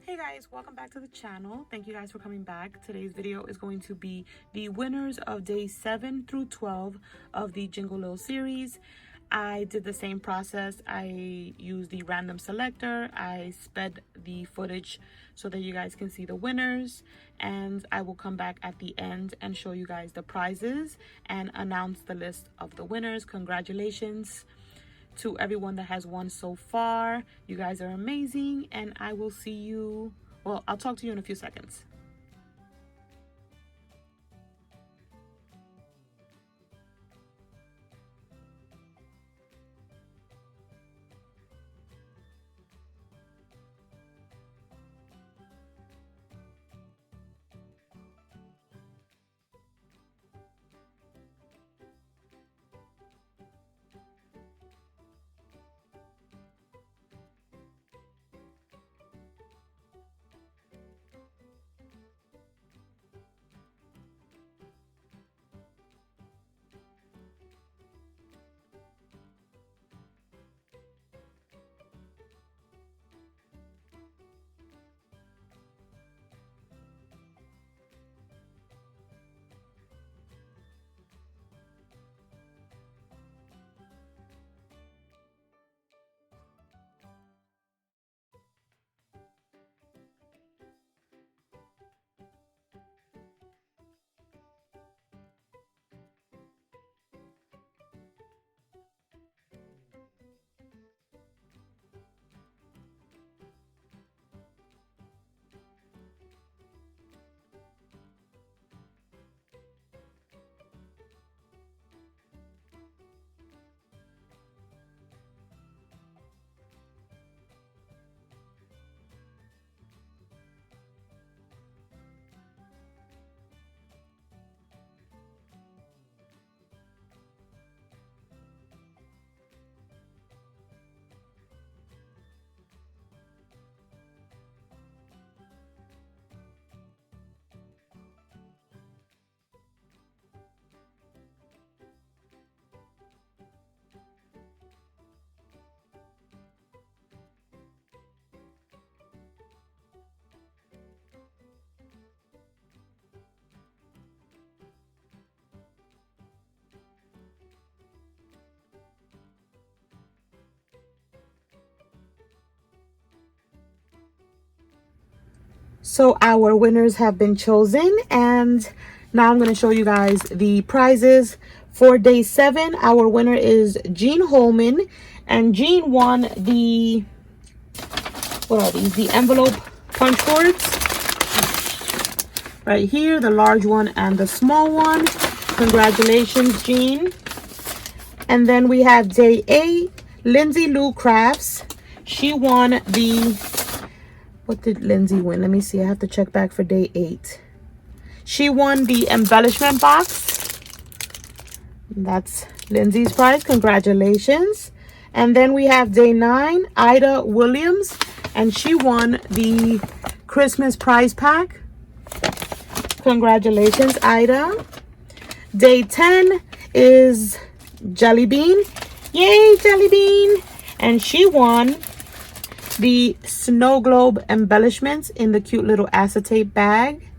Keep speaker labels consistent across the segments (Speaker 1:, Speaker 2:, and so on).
Speaker 1: Hey guys, welcome back to the channel. Thank you guys for coming back. Today's video is going to be the winners of day 7 through 12 of the Jingle Lill series. I did the same process. I used the random selector. I sped the footage so that you guys can see the winners, and I will come back at the end and show you guys the prizes and announce the list of the winners. Congratulations to everyone that has won so far. You guys are amazing, and I will see you, well, I'll talk to you in a few seconds. So our winners have been chosen, and now I'm going to show you guys the prizes for day 7. Our winner is Jean Holman, and Jean won the, what are these? The envelope punch boards. Right here, the large one and the small one. Congratulations, Jean. And then we have day 8, Lindsay Lou Crafts. She won the, what did Lindsay win? Let me see. I have to check back for day 8. She won the embellishment box. That's Lindsay's prize. Congratulations. And then we have day 9, Ida Williams, and she won the Christmas prize pack. Congratulations, Ida. Day 10 is Jelly Bean. Yay, Jelly Bean. And she won the snow globe embellishments in the cute little acetate bag.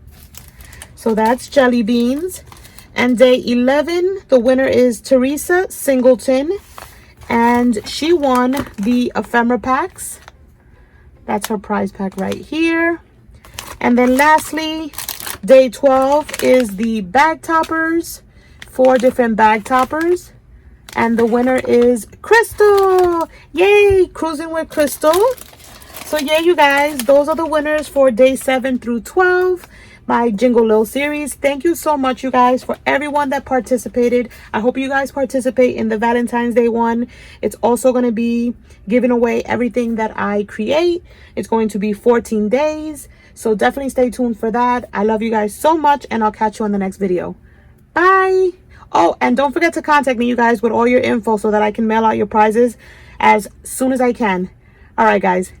Speaker 1: So that's Jelly Beans. And day 11, the winner is Teresa Singleton, and she won the ephemera packs. That's her prize pack right here. And then lastly, day 12 is the bag toppers, 4 different bag toppers, and the winner is Crystal. Yay, cruising with Crystal. So yeah, you guys, those are the winners for day 7 through 12, my Jingle Lill series. Thank you so much, you guys, for everyone that participated. I hope you guys participate in the Valentine's Day one. It's also going to be giving away everything that I create. It's going to be 14 days. So definitely stay tuned for that. I love you guys so much, and I'll catch you on the next video. Bye. Oh, and don't forget to contact me, you guys, with all your info so that I can mail out your prizes as soon as I can. All right, guys.